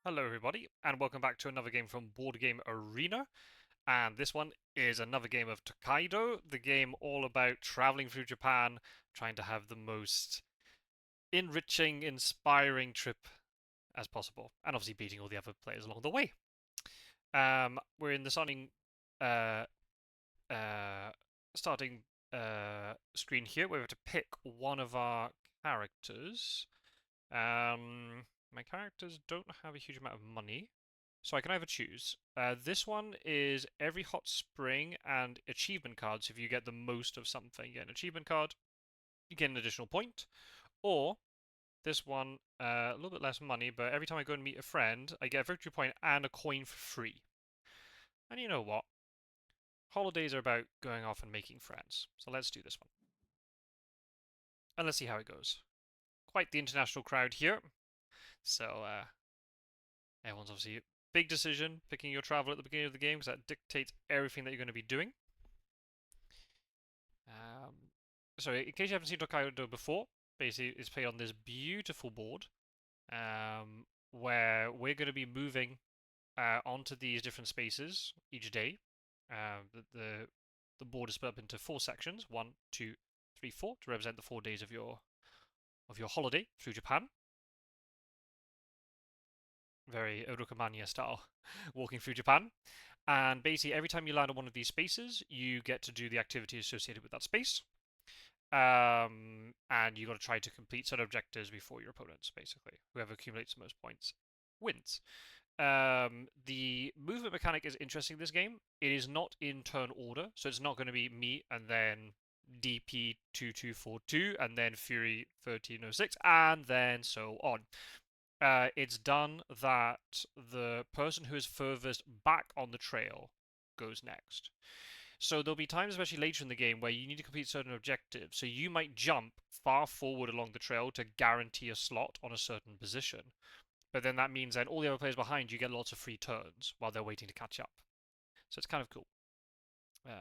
Hello everybody, and welcome back to another game from Board Game Arena. And this one is another game of Tokaido, the game all about traveling through Japan, trying to have the most enriching, inspiring trip as possible, and obviously beating all the other players along the way. We're in the uh, uh, starting screen here. We have to pick one of our characters. My characters don't have a huge amount of money, so I can either choose. This one is every hot spring and achievement cards. If you get the most of something, you get an achievement card, you get an additional point. Or this one, a little bit less money, but every time I go and meet a friend, I get a victory point and a coin for free. And you know what? Holidays are about going off and making friends. So let's do this one. And let's see how it goes. Quite the international crowd here. So everyone's obviously big decision picking your travel at the beginning of the game because that dictates everything that you're going to be doing. So in case you haven't seen Tokaido before, basically it's played on this beautiful board where we're going to be moving onto these different spaces each day. The board is split up into 4 sections: 1, 2, 3, 4, to represent the 4 days of your holiday through Japan. Very Urukamania style, walking through Japan. And basically, every time you land on one of these spaces, you get to do the activity associated with that space. And you got to try to complete certain objectives before your opponents, basically. Whoever accumulates the most points wins. The movement mechanic is interesting in this game. It is not in turn order, so it's not going to be me and then DP 2242 and then Fury 1306 and then so on. It's done that the person who is furthest back on the trail goes next. So there'll be times, especially later in the game, where you need to complete certain objectives. So you might jump far forward along the trail to guarantee a slot on a certain position. But then that means that all the other players behind you get lots of free turns while they're waiting to catch up. So it's kind of cool. I've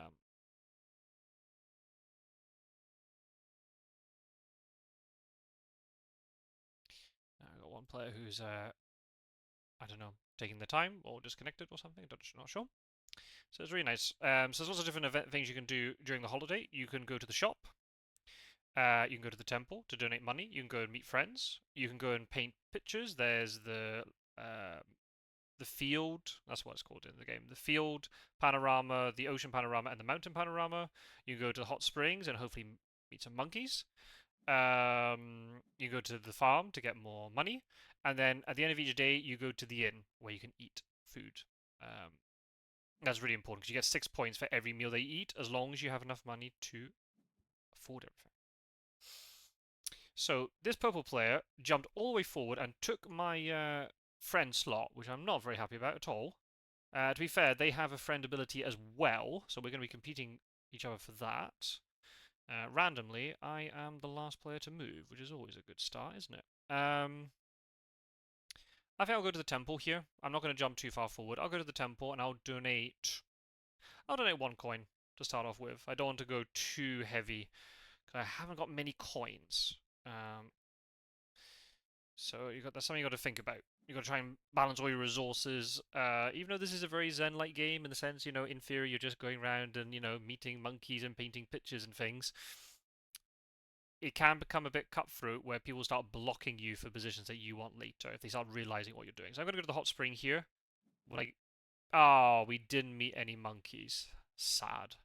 got one player who's, I don't know, taking the time or disconnected or something. Not sure. So it's really nice. So there's lots of different things you can do during the holiday. You can go to the shop. You can go to the temple to donate money. You can go and meet friends. You can go and paint pictures. There's the field. That's what it's called in the game. The field panorama, the ocean panorama, and the mountain panorama. You can go to the hot springs and hopefully meet some monkeys. You go to the farm to get more money, and then at the end of each day, you go to the inn where you can eat food. Um, that's really important because you get 6 points for every meal they eat, as long as you have enough money to afford everything. So this purple player jumped all the way forward and took my friend slot, which I'm not very happy about at all. To be fair, they have a friend ability as well, so we're going to be competing each other for that. Randomly, I am the last player to move, which is always a good start, isn't it? I think I'll go to the temple here. I'm not going to jump too far forward. I'll go to the temple and I'll donate 1 coin to start off with. I don't want to go too heavy because I haven't got many coins. So that's something you got to think about. You got to try and balance all your resources. Even though this is a very zen-like game in the sense, in theory you're just going around and meeting monkeys and painting pictures and things. It can become a bit cutthroat where people start blocking you for positions that you want later if they start realizing what you're doing. So I'm gonna go to the hot spring here. Like, oh, we didn't meet any monkeys. Sad.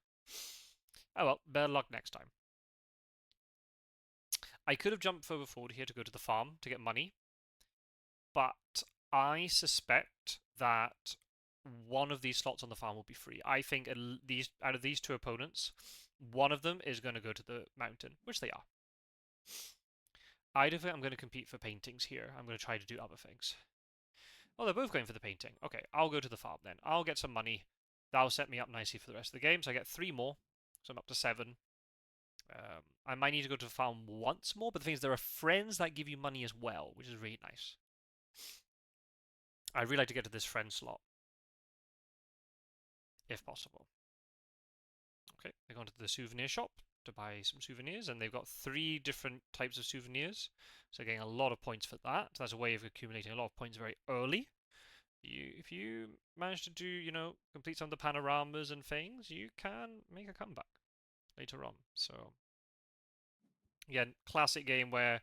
Oh well, better luck next time. I could have jumped further forward here to go to the farm to get money, but I suspect that one of these slots on the farm will be free. I think out of these 2 opponents, one of them is going to go to the mountain, which they are. I don't think I'm going to compete for paintings here. I'm going to try to do other things. Oh, they're both going for the painting. Okay, I'll go to the farm then. I'll get some money. That'll set me up nicely for the rest of the game. So I get 3 more. So I'm up to 7. I might need to go to the farm once more, but the thing is, there are friends that give you money as well, which is really nice. I'd really like to get to this friend slot, if possible. Okay, they're going to the souvenir shop to buy some souvenirs, and they've got 3 different types of souvenirs, so getting a lot of points for that. So that's a way of accumulating a lot of points very early. If you manage to do, you know, complete some of the panoramas and things, you can make a comeback later on. So, again, classic game where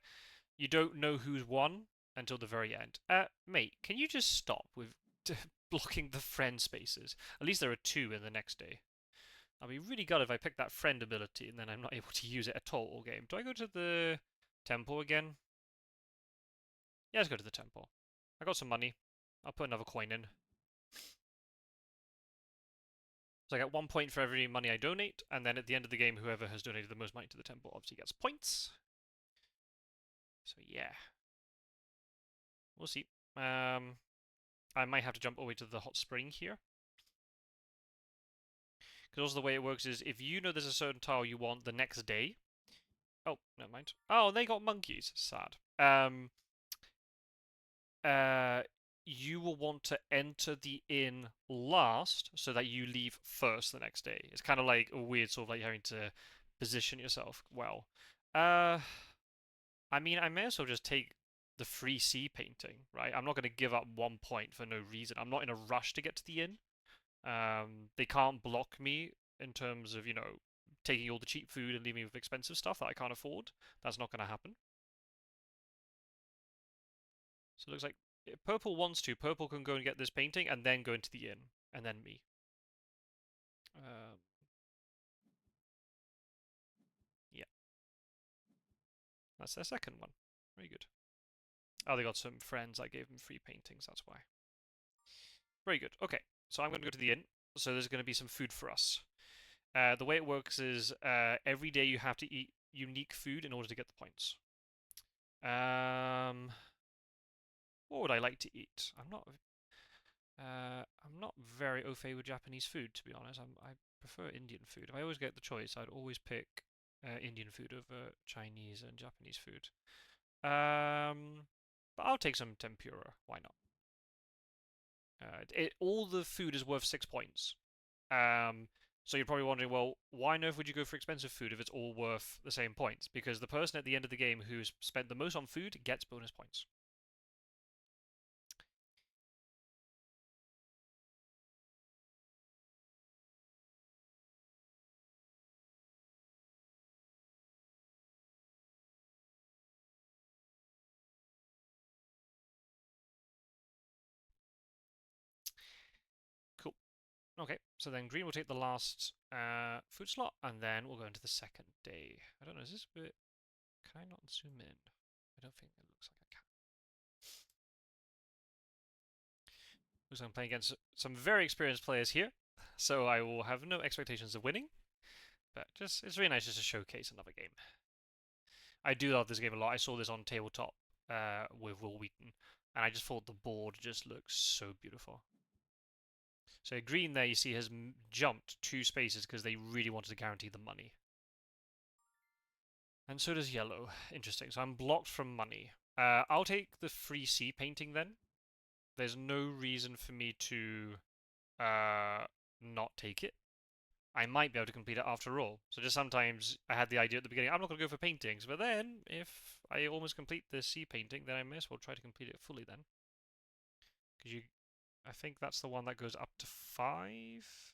you don't know who's won until the very end. Mate, can you just stop with blocking the friend spaces? At least there are two in the next day. I'll be really gutted if I pick that friend ability and then I'm not able to use it at all game. Do I go to the temple again? Yeah, let's go to the temple. I got some money. I'll put another coin in. So I get 1 point for every money I donate, and then at the end of the game, whoever has donated the most money to the temple obviously gets points. So yeah. We'll see. I might have to jump all the way to the hot spring here. Because also the way it works is, if you know there's a certain tile you want the next day... Oh, never mind. Oh, they got monkeys. Sad. You will want to enter the inn last so that you leave first the next day. It's kind of like a weird sort of like having to position yourself well. I mean, I may as well just take the free sea painting, right? I'm not going to give up 1 point for no reason. I'm not in a rush to get to the inn. They can't block me in terms of, you know, taking all the cheap food and leaving me with expensive stuff that I can't afford. That's not going to happen. So it looks like if Purple wants to. Purple can go and get this painting and then go into the inn. And then me. Yeah. That's their second one. Very good. Oh, they got some friends. I gave them free paintings, that's why. Very good. Okay, so I'm going to go to the inn. So there's going to be some food for us. The way it works is every day you have to eat unique food in order to get the points. What would I like to eat? I'm not very au fait with Japanese food, to be honest. I prefer Indian food. If I always get the choice, I'd always pick Indian food over Chinese and Japanese food. But I'll take some tempura. Why not? All the food is worth 6 points. So you're probably wondering, well, why on earth would you go for expensive food if it's all worth the same points? Because the person at the end of the game who's spent the most on food gets bonus points. Cool. Okay, so then green will take the last food slot, and then we'll go into the second day. I don't know, is this a bit... Can I not zoom in? I don't think it looks like I can. Looks like I'm playing against some very experienced players here, so I will have no expectations of winning. But just it's really nice just to showcase another game. I do love this game a lot. I saw this on tabletop with Will Wheaton, and I just thought the board just looks so beautiful. So green there, you see, has jumped 2 spaces because they really wanted to guarantee the money. And so does yellow. Interesting. So I'm blocked from money. I'll take the free sea painting then. There's no reason for me to not take it. I might be able to complete it after all. So just sometimes I had the idea at the beginning, I'm not going to go for paintings, but then if I almost complete the sea painting, then I may as well try to complete it fully then. Because I think that's the one that goes up to 5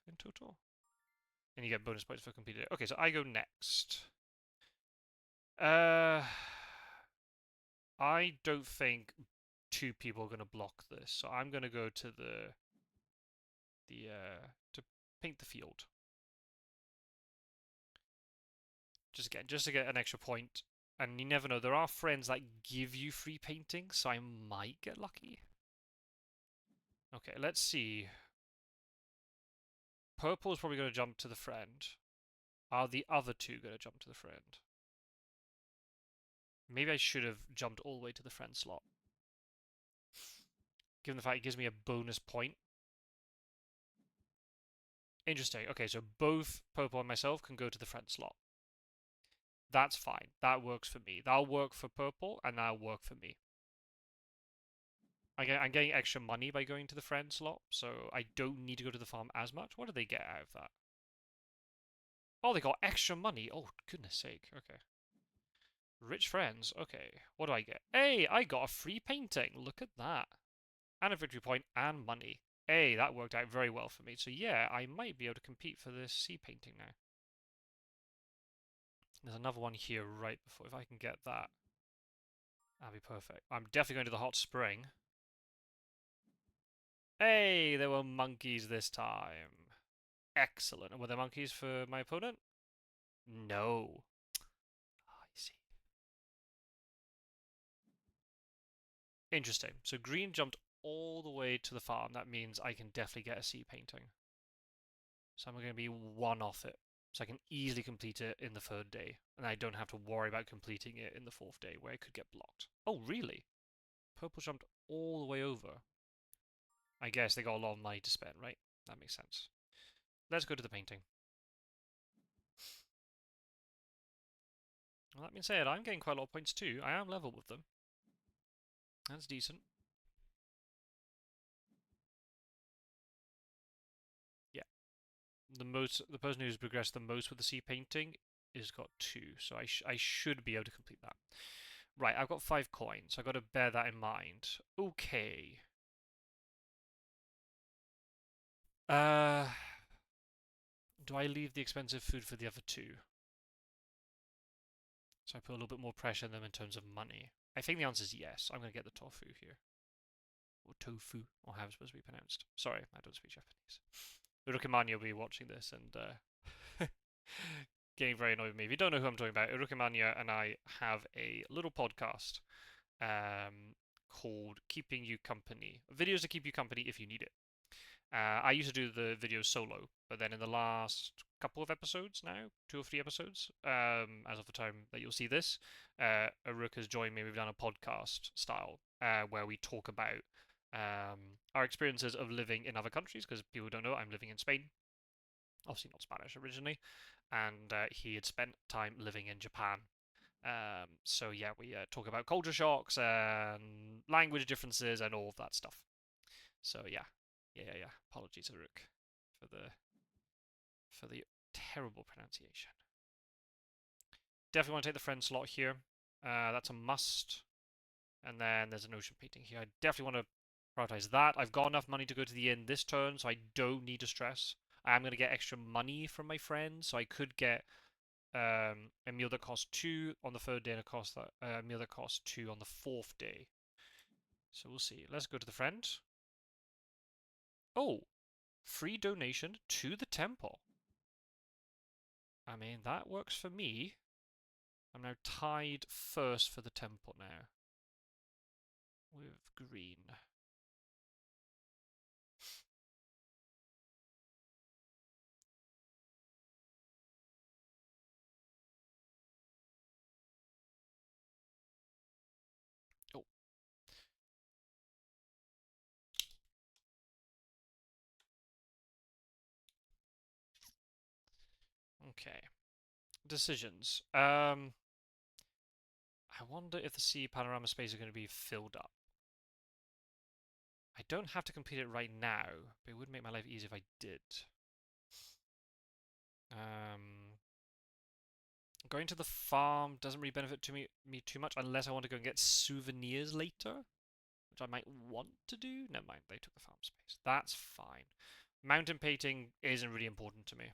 in total. And you get bonus points for completing it. Okay, so I go next. I don't think 2 people are going to block this, so I'm going to go to to paint the field. Just to get an extra point. And you never know, there are friends that give you free paintings, so I might get lucky. Okay, let's see. Purple's probably going to jump to the friend. Are the other 2 going to jump to the friend? Maybe I should have jumped all the way to the friend slot. Given the fact it gives me a bonus point. Interesting. Okay, so both Purple and myself can go to the friend slot. That's fine. That works for me. That'll work for Purple, and that'll work for me. I'm getting extra money by going to the friend slot, so I don't need to go to the farm as much. What do they get out of that? Oh, they got extra money. Oh, goodness sake. Okay. Rich friends. Okay. What do I get? Hey, I got a free painting. Look at that. and a victory point, and money. Hey, that worked out very well for me. So yeah, I might be able to compete for this sea painting now. There's another one here right before. If I can get that, that'd be perfect. I'm definitely going to the hot spring. Hey, there were monkeys this time. Excellent. And were there monkeys for my opponent? No. I see. Interesting. So green jumped all the way to the farm. That means I can definitely get a sea painting. So I'm going to be one off it. So I can easily complete it in the third day. And I don't have to worry about completing it in the fourth day where it could get blocked. Oh, really? Purple jumped all the way over. I guess they got a lot of money to spend, right? That makes sense. Let's go to the painting. Well, that being said, I'm getting quite a lot of points too. I am level with them. That's decent. Yeah. The person who's progressed the most with the sea painting is got 2, so I should be able to complete that. Right, I've got 5 coins. I've got to bear that in mind. Okay. Uh, do I leave the expensive food for the other 2? So I put a little bit more pressure on them in terms of money. I think the answer is yes. I'm going to get the tofu here. Or tofu, or how it's supposed to be pronounced. Sorry, I don't speak Japanese. Urukimani will be watching this and getting very annoyed with me. If you don't know who I'm talking about, Urukimania and I have a little podcast called Keeping You Company. Videos to keep you company if you need it. I used to do the videos solo, but then in the last couple of episodes now, 2 or 3 episodes, as of the time that you'll see this, Aruk has joined me. We've done a podcast style where we talk about our experiences of living in other countries, because people don't know I'm living in Spain. Obviously not Spanish originally, and he had spent time living in Japan. So yeah, we talk about culture shocks and language differences and all of that stuff. So yeah. Apologies, Aruk, for the terrible pronunciation. Definitely want to take the friend slot here. That's a must. And then there's an ocean painting here. I definitely want to prioritize that. I've got enough money to go to the inn this turn, so I don't need to stress. I am going to get extra money from my friends, so I could get a meal that costs 2 on the third day and a meal that costs 2 on the fourth day. So we'll see. Let's go to the friend. Oh, free donation to the temple. I mean, that works for me. I'm now tied first for the temple now. With green. Oh. Okay. Decisions. I wonder if the sea panorama space is going to be filled up. I don't have to complete it right now, but it would make my life easier if I did. Going to the farm doesn't really benefit me too much unless I want to go and get souvenirs later, which I might want to do. Never mind, they took the farm space. That's fine. Mountain painting isn't really important to me.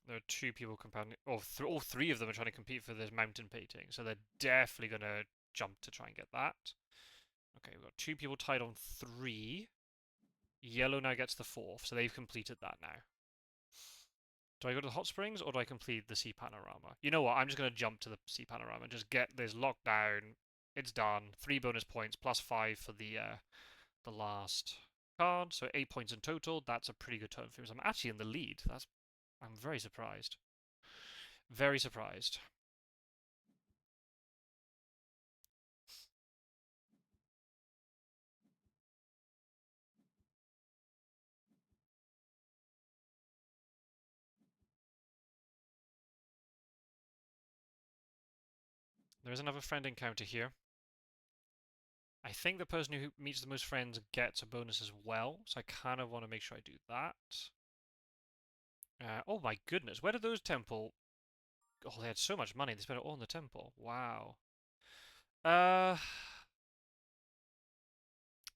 There are 2 people compounding, or all 3 of them are trying to compete for this mountain painting, so they're definitely going to jump to try and get that. Okay, we've got 2 people tied on 3. Yellow now gets the 4th, so they've completed that now. Do I go to the hot springs, or do I complete the sea panorama? You know what, I'm just going to jump to the sea panorama and just get this locked down. It's done. 3 bonus points, plus 5 for the last card, so 8 points in total. That's a pretty good turn for me. So I'm actually in the lead. I'm very surprised. Very surprised. There is another friend encounter here. I think the person who meets the most friends gets a bonus as well, so I kind of want to make sure I do that. Oh my goodness, where did those temple Oh, they had so much money. They spent it all in the temple. Wow. Uh,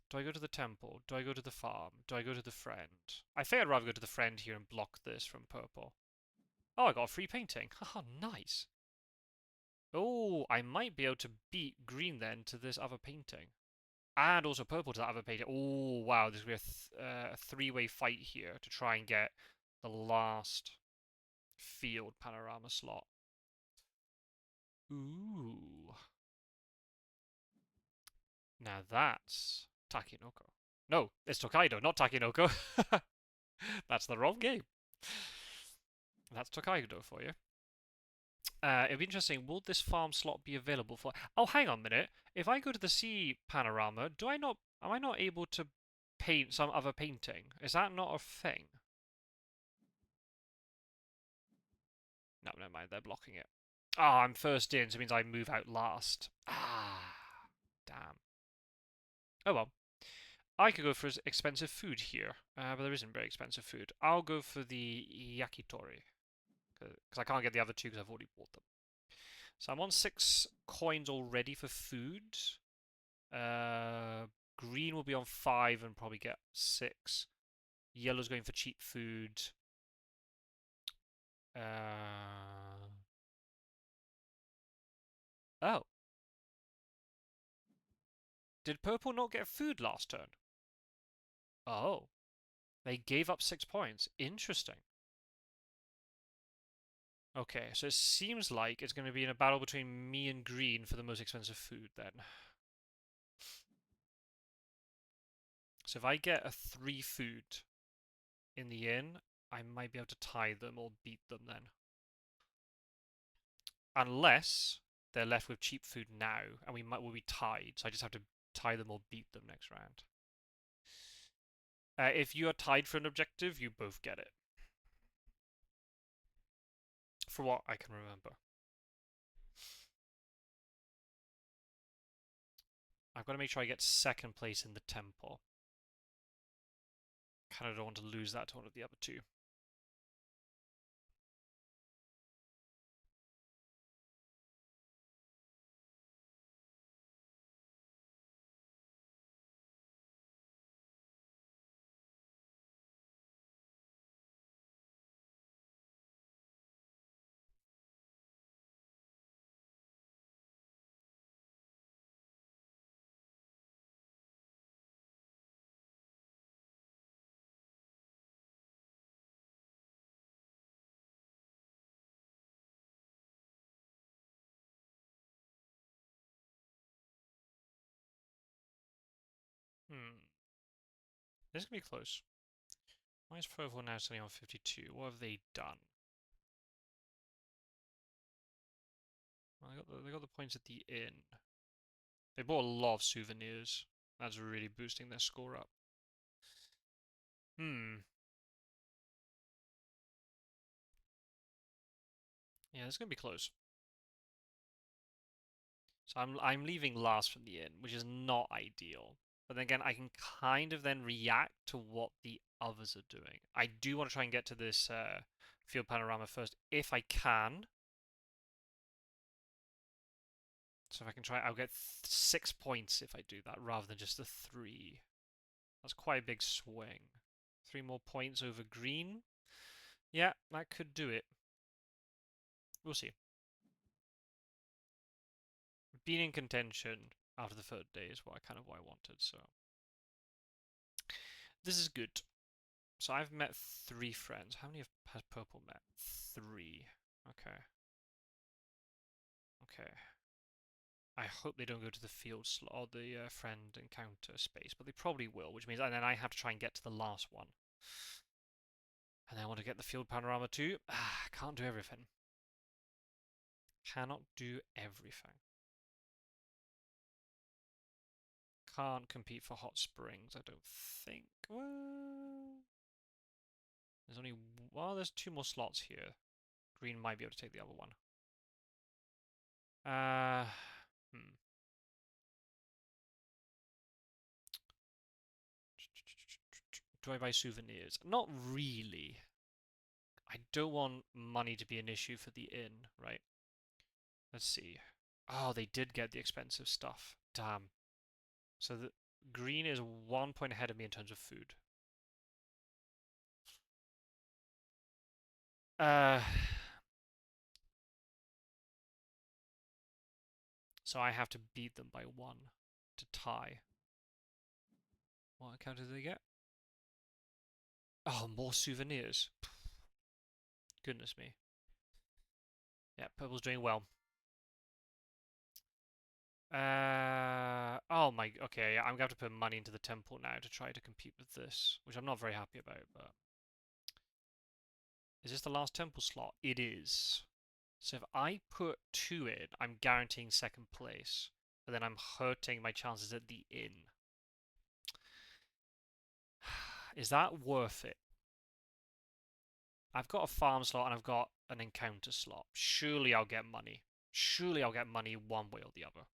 do I go to the temple? Do I go to the farm? Do I go to the friend? I think I'd rather go to the friend here and block this from purple. Oh, I got a free painting. Haha, nice. Oh, I might be able to beat green then to this other painting. And also purple to that other painting. Oh, wow. There's going to be a three-way fight here to try and get the last field panorama slot. Ooh. Now that's Takinoko. No, it's Tokaido, not Takinoko. That's the wrong game. That's Tokaido for you. It'd be interesting. Will this farm slot be available for? Oh, hang on a minute. If I go to the sea panorama, do I not? Am I not able to paint some other painting? Is that not a thing? No, never mind. They're blocking it. Ah, I'm first in, so it means I move out last. Ah, damn. Oh well. I could go for expensive food here, but there isn't very expensive food. I'll go for the yakitori, because I can't get the other two because I've already bought them. So I'm on 6 coins already for food. Uh, Green will be on 5 and probably get 6. Yellow's going for cheap food. Uh, oh. Did purple not get food last turn? Oh. They gave up 6 points. Interesting. Okay, so it seems like it's going to be in a battle between me and green for the most expensive food then. So if I get a 3 food in the inn, I might be able to tie them or beat them then. Unless they're left with cheap food now, and will be tied, so I just have to tie them or beat them next round. If you are tied for an objective, you both get it. For what I can remember. I've got to make sure I get second place in the temple. Kind of don't want to lose that to one of the other two. This is going to be close. Why is Purple now sitting on 52? What have they done? Well, they got the points at the inn. They bought a lot of souvenirs. That's really boosting their score up. Yeah, this is going to be close. So I'm leaving last from the inn, which is not ideal. But then again, I can kind of then react to what the others are doing. I do want to try and get to this field panorama first, if I can. So if I can try, I'll get 6 points if I do that, rather than just the 3. That's quite a big swing. 3 more points over green. Yeah, that could do it. We'll see. Being in contention after the third day is what I wanted, so this is good. So I've met 3 friends. How many has Purple met? 3. Okay. Okay. I hope they don't go to the field slot or the friend encounter space, but they probably will, which means and then I have to try and get to the last one. And I want to get the field panorama too. Ah, can't do everything. Cannot do everything. Can't compete for hot springs, I don't think. Well, there's only there's 2 more slots here. Green might be able to take the other one. Hmm. Do I buy souvenirs? Not really. I don't want money to be an issue for the inn, right? Let's see. Oh, they did get the expensive stuff. Damn. So the green is 1 point ahead of me in terms of food. Uh, so I have to beat them by 1 to tie. What encounter did they get? Oh, more souvenirs. Goodness me. Yeah, purple's doing well. Oh my, okay, yeah, I'm gonna have to put money into the temple now to try to compete with this, which I'm not very happy about, but... Is this the last temple slot? It is. So if I put 2 in, I'm guaranteeing second place, but then I'm hurting my chances at the inn. Is that worth it? I've got a farm slot and I've got an encounter slot. Surely I'll get money. Surely I'll get money one way or the other.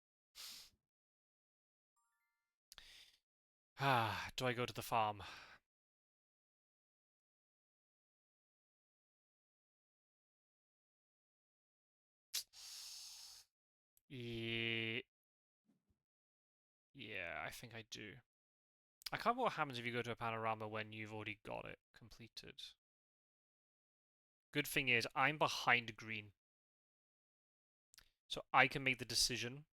Do I go to the farm? Yeah, yeah, I think I do. I can't remember what happens if you go to a panorama when you've already got it completed. Good thing is, I'm behind green. So I can make the decision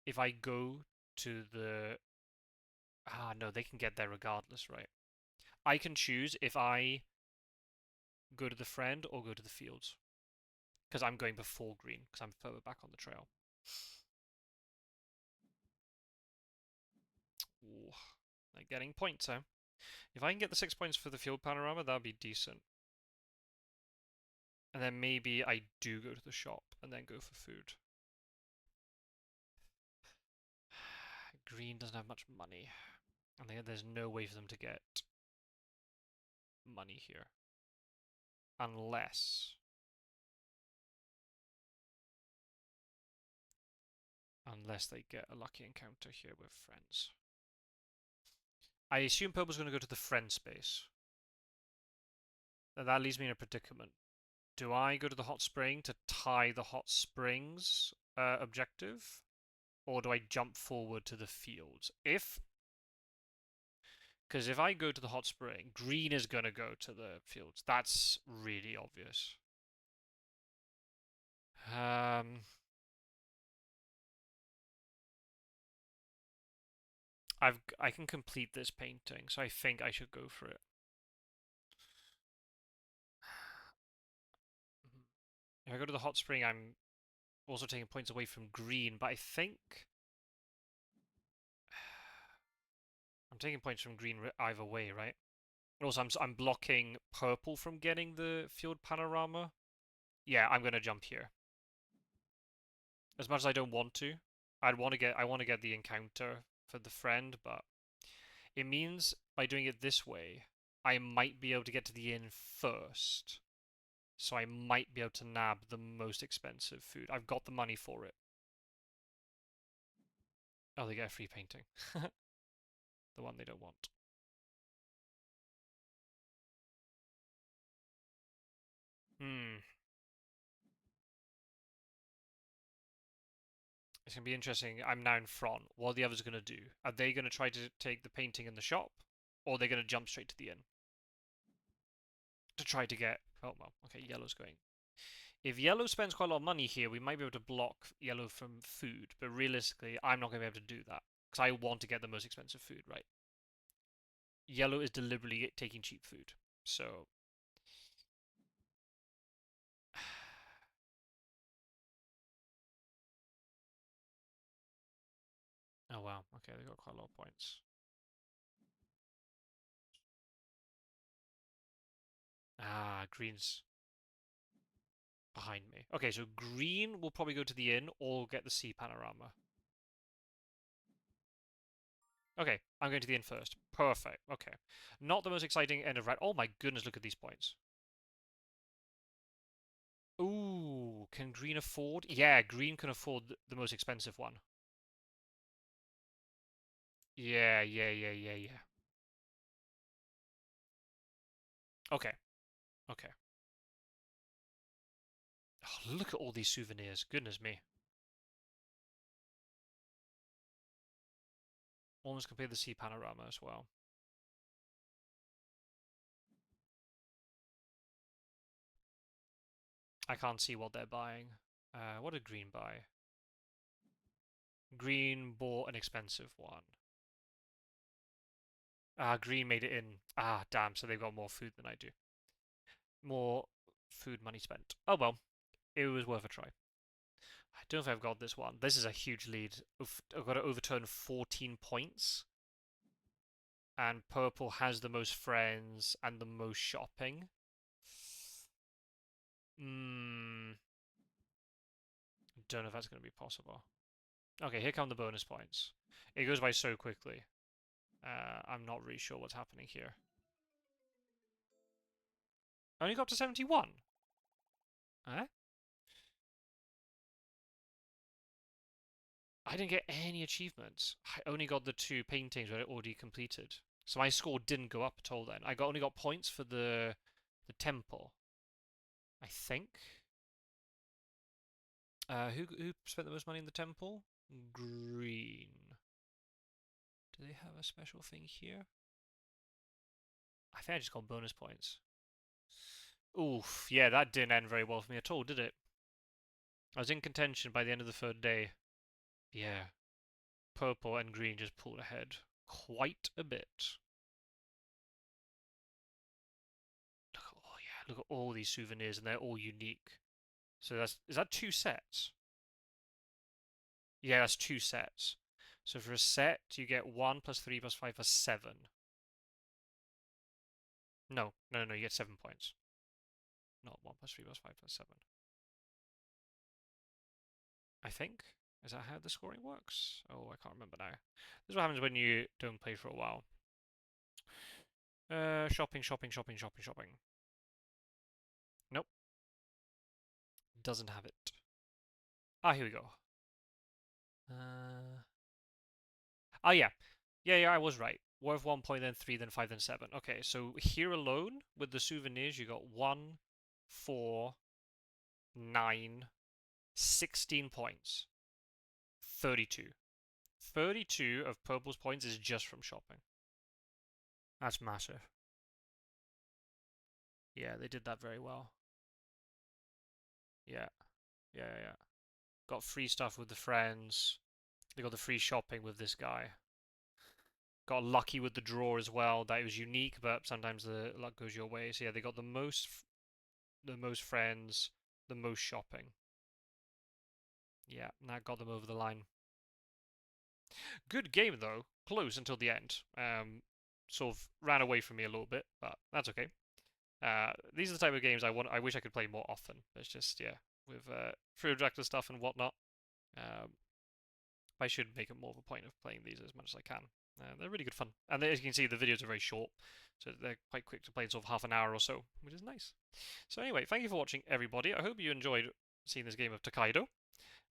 if I go to the... Ah, no, they can get there regardless, right? I can choose if I go to the friend or go to the fields. Because I'm going before green, because I'm further back on the trail. Ooh, like getting points, huh? If I can get the 6 points for the field panorama, that'd be decent. And then maybe I do go to the shop and then go for food. Green doesn't have much money. And there's no way for them to get money here. Unless... Unless they get a lucky encounter here with friends. I assume purple's going to go to the friend space. And that leaves me in a predicament. Do I go to the hot spring to tie the hot springs objective? Or do I jump forward to the fields? Because if I go to the hot spring, green is going to go to the fields. That's really obvious. I can complete this painting, so I think I should go for it. If I go to the hot spring, I'm also taking points away from green, but I think I'm taking points from green either way, right? Also, I'm blocking purple from getting the field panorama. Yeah, I'm gonna jump here. As much as I don't want to, I want to get the encounter for the friend, but it means by doing it this way, I might be able to get to the inn first. So I might be able to nab the most expensive food. I've got the money for it. Oh, they get a free painting. The one they don't want. Hmm. It's going to be interesting. I'm now in front. What are the others going to do? Are they going to try to take the painting in the shop? Or are they going to jump straight to the inn? To try to get... Oh, well, okay, yellow's going. If yellow spends quite a lot of money here, we might be able to block yellow from food. But realistically, I'm not going to be able to do that. Because I want to get the most expensive food, right? Yellow is deliberately taking cheap food. So... Oh, wow. Okay, they got quite a lot of points. Ah, green's behind me. Okay, so green will probably go to the inn or get the sea panorama. Okay, I'm going to the inn first. Perfect. Okay. Not the most exciting end of red. Oh my goodness, look at these points. Ooh, can green afford? Yeah, green can afford the most expensive one. Yeah, yeah, yeah, yeah, yeah. Okay, okay. Oh, look at all these souvenirs. Goodness me. Almost complete the sea panorama as well. I can't see what they're buying. What did green buy? Green bought an expensive one. Green made it in. Damn, so they've got more food than I do. More food money spent. Oh well, it was worth a try. I don't know if I've got this one. This is a huge lead. I've got to overturn 14 points. And purple has the most friends and the most shopping. Don't know if that's going to be possible. Okay, here come the bonus points. It goes by so quickly. I'm not really sure what's happening here. I only got to 71. Eh? I didn't get any achievements. I only got the 2 paintings that I already completed. So my score didn't go up at all then. I only got points for the temple. I think. Who spent the most money in the temple? Green. Do they have a special thing here? I think I just got bonus points. Oof, yeah, that didn't end very well for me at all, did it? I was in contention by the end of the 3rd day. Yeah, purple and green just pulled ahead quite a bit. Look at all these souvenirs, and they're all unique. So is that 2 sets? Yeah, that's 2 sets. So for a set, you get 1 plus 3 plus 5 plus 7. No, you get 7 points. Not 1 plus 3 plus 5 plus 7. I think. Is that how the scoring works? Oh, I can't remember now. This is what happens when you don't play for a while. Shopping. Nope. Doesn't have it. Here we go. Oh, yeah. Yeah, I was right. Worth 1 point, then 3, then 5, then 7. Okay, so here alone, with the souvenirs, you got 1, 4, 9, 16 points. 32. 32 of Purple's points is just from shopping. That's massive. Yeah, they did that very well. Yeah. Got free stuff with the friends. They got the free shopping with this guy. Got lucky with the draw as well. That was unique, but sometimes the luck goes your way. So yeah, they got the most friends, the most shopping. Yeah, and that got them over the line. Good game though. Close until the end. Sort of ran away from me a little bit, but that's okay. These are the type of games I wish I could play more often. It's just with free objective stuff and whatnot. I should make it more of a point of playing these as much as I can. They're really good fun, and as you can see, the videos are very short, so they're quite quick to play in sort of half an hour or so, which is nice. So anyway, thank you for watching, everybody. I hope you enjoyed seeing this game of Tokaido.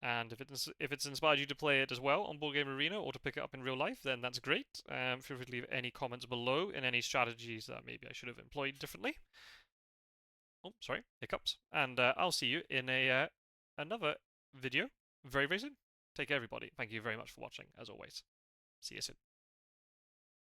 And if it's inspired you to play it as well on Board Game Arena or to pick it up in real life, then that's great. Feel free to leave any comments below and any strategies that maybe I should have employed differently. Oh, sorry, hiccups. And I'll see you in another video very, very soon. Take care, everybody. Thank you very much for watching, as always. See you soon.